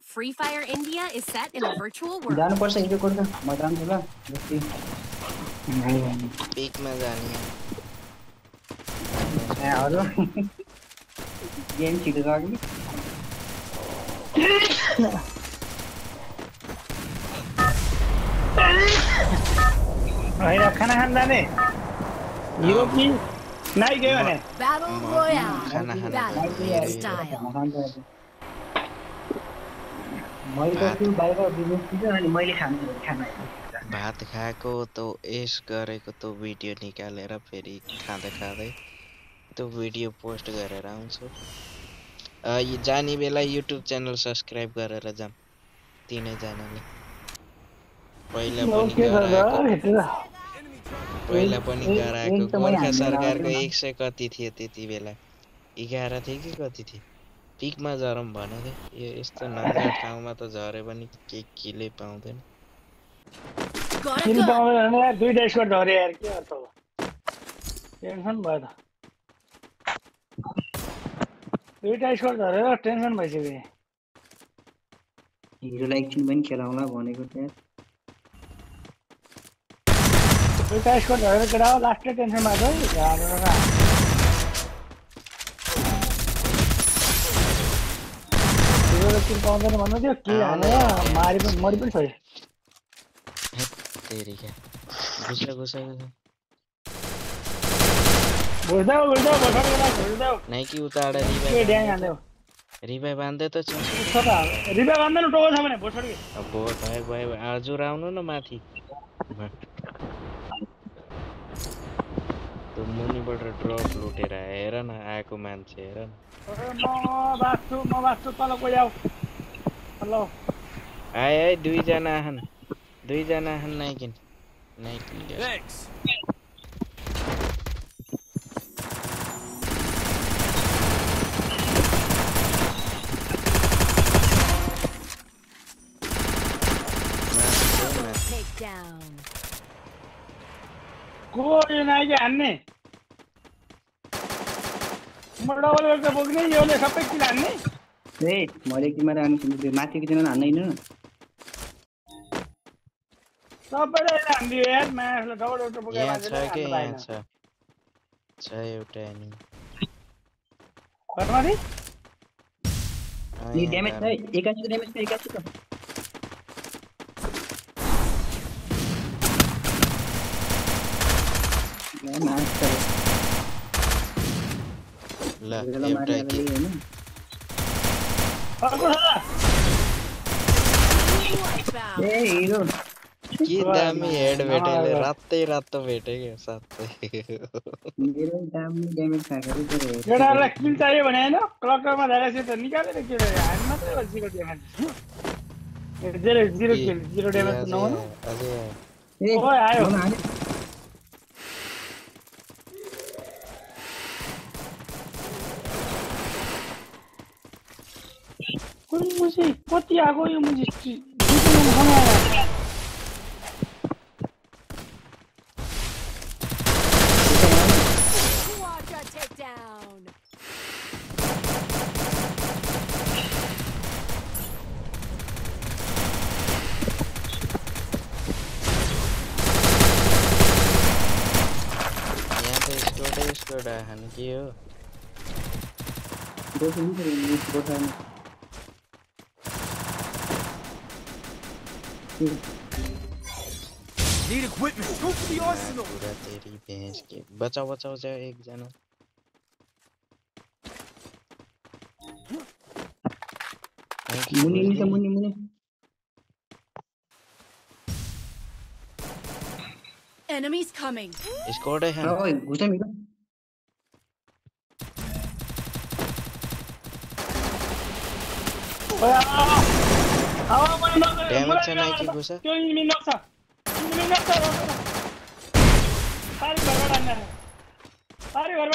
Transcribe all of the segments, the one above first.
Free Fire India is set in a virtual world. जानु पर्छ हिजो कोर्दा म जान्छु ल जति पिकमा जाने अरु गेम छिटो सक्ने हैन खाना खान जाने हिरो कि नाइ गयो भने Battle Royale. खाना Battle style. मैले त त्यो बाहिर बिजनेस दिन्छ अनि मैले खान्छु खाना भात खाएको त एस गरेको त भिडियो निकालेर फेरि खाँदै खाँदै त्यो भिडियो पोस्ट गरेर आउँछु जाने बेला युट्युब च्यानल सब्स्क्राइब गरेर जाम तीनैजनाले पहिला पनि गराएको गोर्खा सरकारको 100 कति थियो त्यति बेला 11 थियो कि कति थियो पिकमा झरम भनेको यो यस्तो नङ्गा ठाउँमा त झरे पनि केले पाउँदैन किन पाउँदैन यार दुईटा स्कोर झरे यार के अर्थ हो टेन्सन भयो त दुईटा स्कोर झरेर टेन्सन भइसक्यो हिरोलाई एकछिन पनि खेलाउला भनेको थियो दुईटा स्कोर झरेर केटा हो लास्टै टेन्सन भएको है हिरोले किन पाउँदैन भन्नु थियो के हालेर मरि पनि छोड्यो तेरी क्या गुस्सा घुस्दाउ नाइ कि उताड रिभाइभ बाँध्दै त छ रिभाइभ बाँध्दैन टोको छ भने भोसडी अब भयो हजुर आउनु न माथि त्यो मुनिबाट ड्रप लुटेर हेर न आएको मान्छे हेर न म बास्छु तल गइ आऊ हेलो आए दुईजना आछन् नाइकिन को यो नाइके हान्ने म डबल गरेर बोक्ने योले सबै किन हान्ने ए मैले तिमीलाई आउनु सुन्छु माथिको किन हान्दैन सबैले हान्दियो यार मासले डबल गरेर बोकेर यहाँ छ के यहाँ छ एउटा एनिमी घरमाथि नि ड्यामेज छ 81 ड्यामेज छ 81 ल एउटा के ए हिरो के दामी हेड भेटेले रातो भेटे के साथै मेरो दामी ड्यामेज खाएको थियो केटाहरुलाई किल चाहियो भने हैन क्लकरमा धारेछ त निकालेर के हामी मात्रै हो जिरो ड्यामेज जिरो किल जिरो ड्यामेज नहुनु ए ओइ आयो कुन मुसी कति आगो यो मुसी हान के हो Need equipment. Go to the arsenal. पूरा तेरी भैंस के बचाओ जा एक जना मुनि Enemies coming. स्क्वाड है ओए घुस मेरो ड्यामेज छ नाइ कि घुस त्यो इनिमी नक्छ पारी घरबाट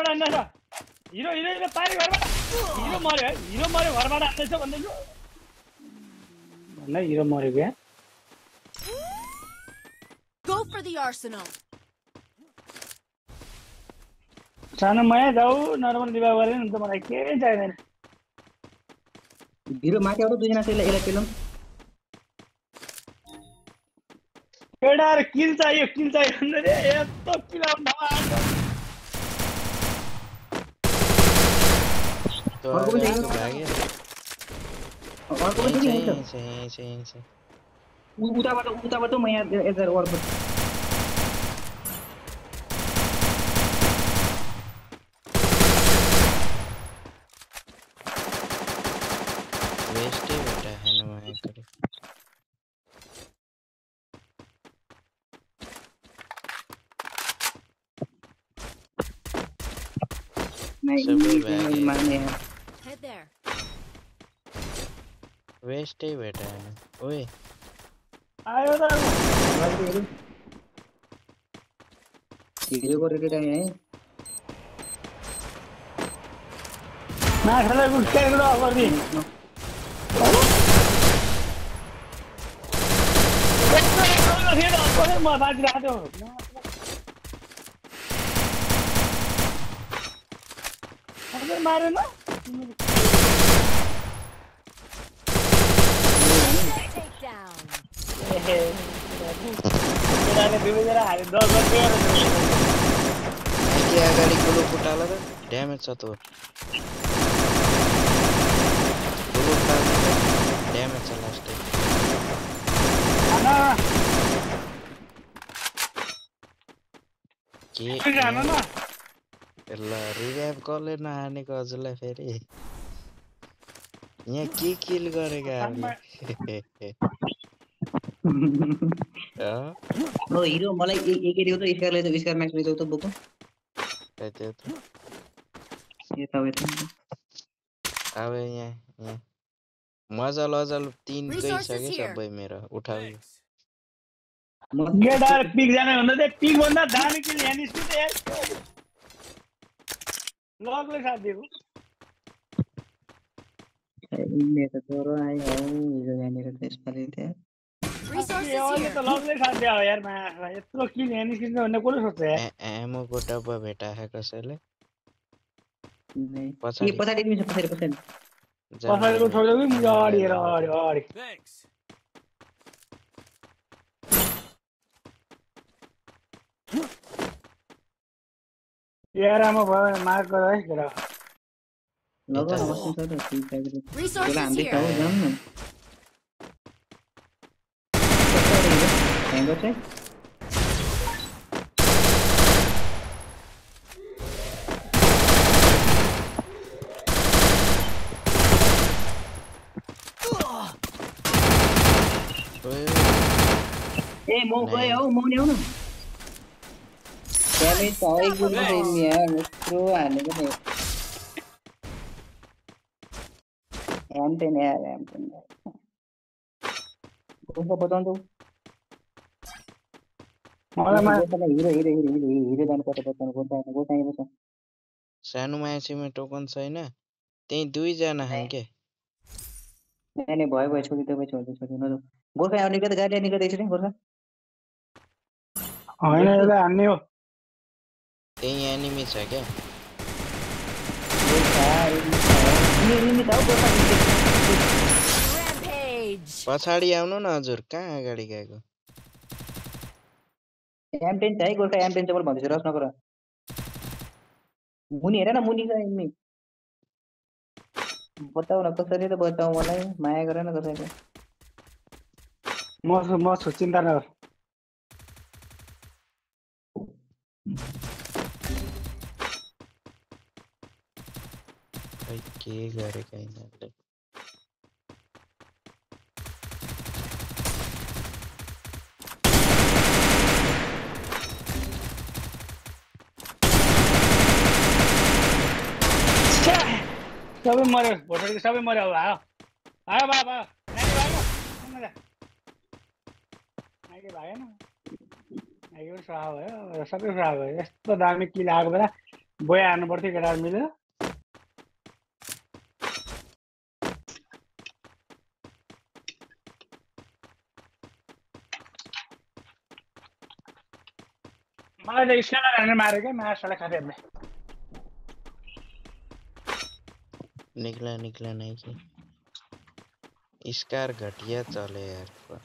हान्दा हिरो पारी घरबाट हिरो मर्यो घरबाट हान्दैछ भन्दैछु भन्दै हिरो मरेको या Go for the arsenal. सानो माया जाऊ नर्मल दिवा गरेन नि त मलाई केही चाहिँदैन भिरो माथि आउँछ दुईजना चाहिँ यसलाई पेलौँ केटाहरु किल चाहियो भन्दै रे यस्तो किल आउन आएको तो अर्को पनि आएगा चाहियो। तो भाग्यो अर्को पनि यहीं छ छ यहीं छ यहीं छ उताबाट म यहाँ यता अर्को वेस्ट ही बेटा है ना मैं करे सबै भागे मार्ने Head there. वेस्ट ही बेटा है ना ओए आयो त भिडियो गरेको टाइम है माछालाई गुस्काएको त अगाडि म बाजिरहेको थियो मारेन Takedown. दुईजना हाले 10 रुपैयाँ के अगाडि गोलो फुटाला त ड्यामेज छ तो गोलो फुटाल्ने त ड्यामेज छ लास्ट के जान न ल रिभाइभ कसले नहानेको हजुरलाई फेरि यहाँ के किल गरेका हामीले ओ हिरो मलाई एक दियो त स्कार ले जाऊ स्कार मैक्स ले जाऊ त बोको त्यो त ये त अब यहाँ मजा लजल 3 कै छ Resources के here. सबै मेरो उठाउ Thanks. गेटार पिक जाने भन्दा चाहिँ पिक भन्दा दामी किल यहाँ निस्क्यो त यार लगले साथ दिएको मेरो छोरो आयो हौ हिजो यहाँनिर त्यसपालि त्यहाँ Resources अहिले त here. लगले साथ दियो यार माछा यत्रो किल यहाँ निस्किन्छ भन्ने कसले सोच्छ यार एमोको डब्बा भेटाए कसैले नहीं पछाडि। ये पछाडि पनि छ पछाडि पछाडिको छोडिदियो कि मुझे अगाडि हेर अगाडि Thanks. एरामा भयो भने मार्क गर है केटा लगा अवश्य छ त ठीक छ त्यसले Resources हामीले here. खाऊ जाम न हैंग छ ए म गए हौ म नि आउन त्याले तै गुली दिन यार यत्रो हानेको नि एमटेन यार एमटेन कसो बताउँछु मलाई मा hero hero hero hero hero जानु पर्छ बताउनु गोताइ बस सानो मायासीमा टोकन छैन त्यही 2 जना छन् के नहीं भयो भयो छोडी दे छोडी न गोर्खा आउने के त गाडी निकाल्दै छ नि गोर्खा हैन यसलाई हान्ने हो त्यही एनिमी छ क्या Rampage. पछाडि आउनु न हजुर कहाँ अगाडि गएको एम10 चाहिँ गोर्खा एम10 चाहिँ मैले भन्दैछु रस नगर मुनि हेर न मुनि छ एनिमी बताऊ न कसरी त बताऊ मलाई माया गर न कसैले म छु चिन्ता नगर खै के गरेका यिनीहरूले सबै मर्यो भोटरको सबै मर्यो अब आयो आयो बाबा नाइके भाग्यो नाइके भागेन नाइके पनि सहा भयो सबै सहा भयो यस्तो दामी किल आएको बेला बोया हार्नु पर्थ्यो केटाहरू मिलेर मलाई त स्क्यानर हानेर माऱ्यो क्या मासुलाई खाँदै निकला नहीं कि स्कार घटिया चले यार पर।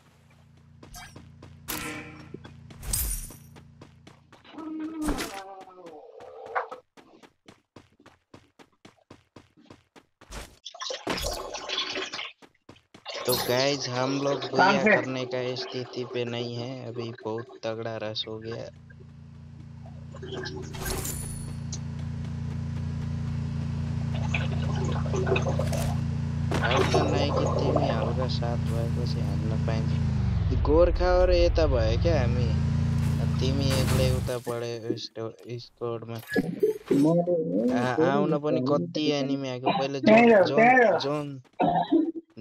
तो गाइज हम लोग बुया करने का स्थिति पे नहीं है अभी, बहुत तगड़ा रश हो गया। अब तो नहीं कि तिमी हल्का साथ भएपछि हान्न पाइन्छ। गोर्खा और यता भयो क्या हामी, तिमी एक्लै उता पढे स्कोरमा आउन पनि कति एनिमी आएको। पहिला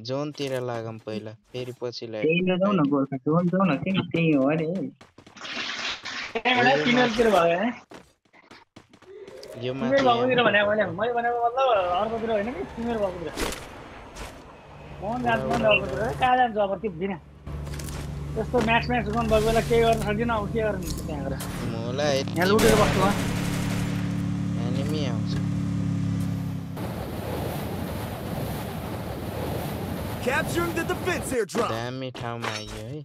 जोन तिर लागम पहिला, फेरि पछि जाऊ न गोर्खा जोन जाऊ न, त्यही हो अरे यो माथि बाबुतिर भने मैले भनेको मतलब अर्कोतिर होइन कि तिमीहरू बाबुतिर मन जान्छ मन अर्कोतिर कहाँ जान्छ अब त्यो दिन त्यस्तो म्याच गर्नु भएको बेला केही गर्न सक्दिनँ। अब के गर्नु त्यहाँ गएर मलाई यहाँ लुटेर बस्छु एनिमी आउँछ। Capturing the defense airdrop. दामी ठाउँमा आइयो है,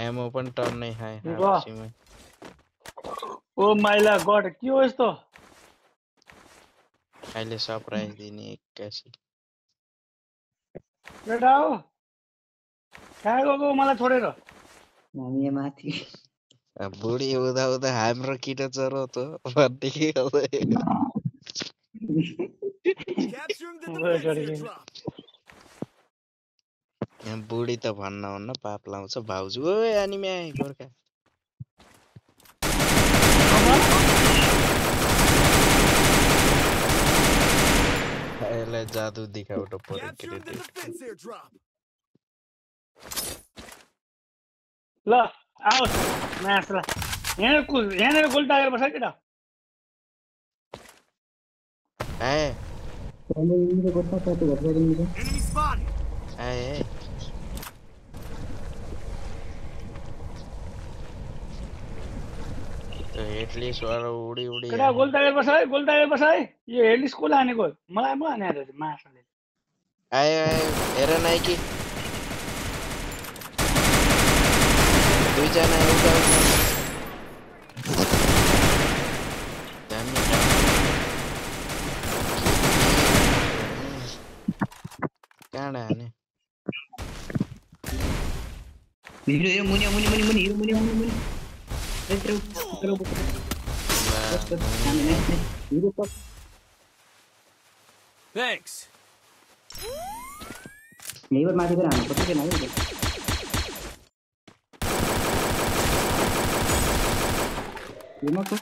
एमो पनि टर्नै खाए। ओ माइला गड के हो यस्तो, अहिले सरप्राइज दिने एक्कासी। बेटा हो कहाँ गएको मलाई छोडेर? हामी माथि बुढी हुँदा हुँदा हाम्रो किन चरो त भन्ने के गर्दै। Capturing the defense airdrop. बुढी त भन्न पाप लाउँछ। भाउजू ओ एनिमी आए गोर्खा। यसलाई जादु देखाउनु पर्यो। ल आओस् म्याच ल यहाँनिर गोल टागेर बस केटा। आए Enemy spotted. आए तो एटलिस्ट वाला उडी केटा गोल टागेर बस है यो हेडलिस्ट को लानेको मलाई म हाने रे मासले। आए हेर नै कि दुईजना एउटा कहाँ हाने भिडियो मुनि Thanks. नेबर माथि पनि हान्नु पर्छ के नाइ यो म के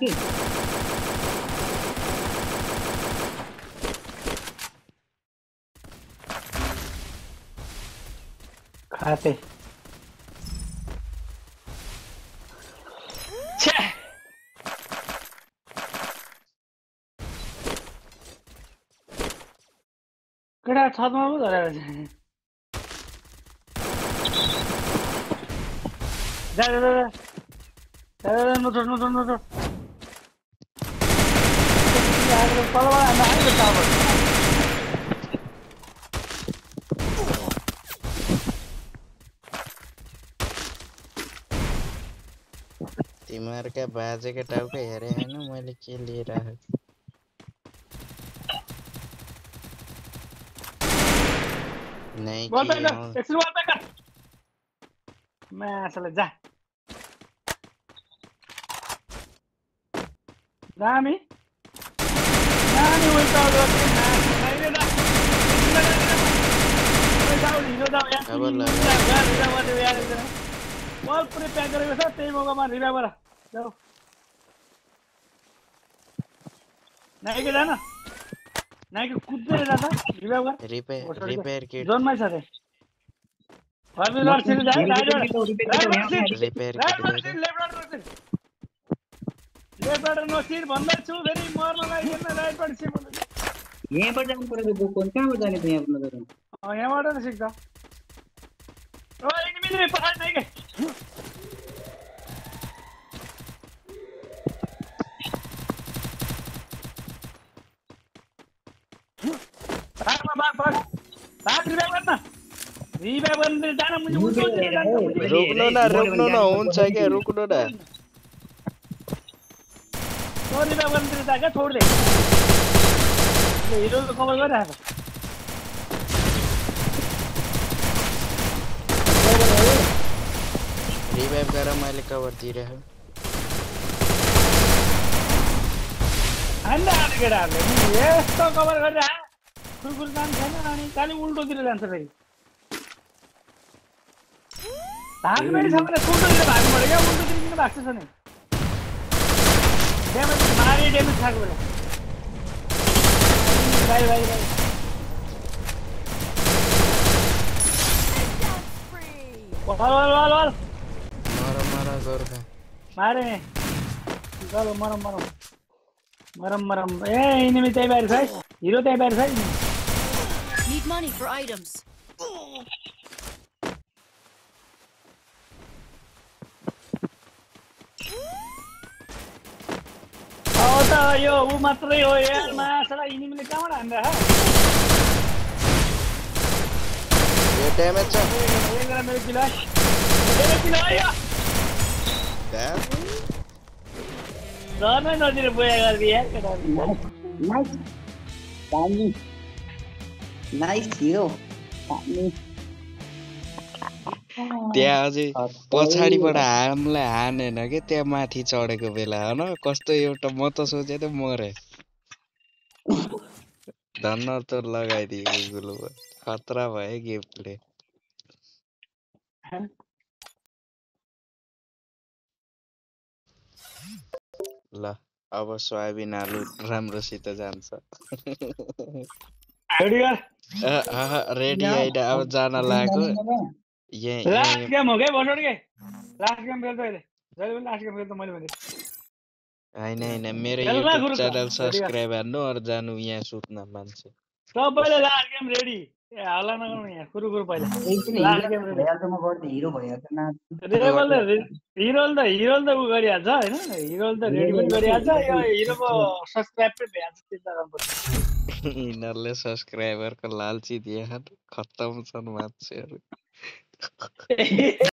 खाते छे केटा छतमा पो धरेर जा नचोड तलबाट हान्दा टावर तिमीहरूका बाजेका टाउका हेरे हैन मैले के लिएर आएको। नहीं कि मैं चले जा दामी उल्टा बल पुरै प्याक गरेको छ त्यही मौकामा रिभाइभर जाऊ नाइके जान नाइके कुद्दै जान्छ रिभाइभर रिपेयर किट जोनमै छ रे फर्मिलर सिल जा रिपेयर किट लेफ्ट नो सिट भन्दै छु फेरि मर्न लागिएन राइटबाट सिट भन्दै यहाँबाट जानु पर्यो बुक कोन कहाँबाट जाने त यहाँ नगर्नु यहाँबाट त सिक्छ ओ एनिमी रे पछाडी नाइके रोक्नु न हुन्छ के रोक्नु न रिभाइभ गरेर मैले कभर दिइरहेको यस्तो कभर गरेर कुकुर जान्छ छैन अनि काली उल्टोतिर जान्छ फेरि भाग्नु छ भने उल्टोतिर भाग्नु पर्यो क्या उल्टोतिर किन भाग्छ छ नि ड्यामेज भारी ड्यामेज खाएको बेला भाइ भाइ भाइ मर गोर्खा मारे चलो मरम ए इनिमी त्यही बाहिर छ है हिरो त्यही बाहिर छ है Need money for items. त यो ऊ मात्रै हो यार मासला इनिमीले कहाँबाट हान्दा यो ड्यामेज छ मेरो किलो आयो झर्नै नदिएर बोया गरिदिए यार नाइस हिरो त्यहाँ अझै पछाडिबाट हामीलाई हानेन के त्यहाँ माथि चढेको बेला होइन कस्तो एउटा म त सोचे त मरे धन्न त लगाइदिएको गुलो खतरा भयो गेम प्ले ल अब सोयाबिन आलु राम्रोसित जान्छ रेडी होइन अब जान लाग्यो लास्ट गेम हो क्या भन्नु के लास्ट गेम खेल्छ अहिले जहिले पनि लास्ट गेम खेल्छ मैले भने होइन मेरो युट्युब च्यानल सब्स्क्राइब हान्नु अरू जानु यहाँ सुत्न मान्छे सबैले लास्ट गेम रेडी ए हल्ला नगर्नु यहाँ कुरु पहिला लास्ट गेम रेडी म गर्दै हिरो भइहाल्छ न हिरो त उ गरिहाल्छ हैन हिरो त रेडी पनि गरिहाल्छ यो हिरोको सब्स्क्राइब पनि भइहाल्छ चिन्ता गर्नुपर्छ यिनीहरूले सब्स्क्राइबरको लालची दिए खत्तम छन् मान्छेहरू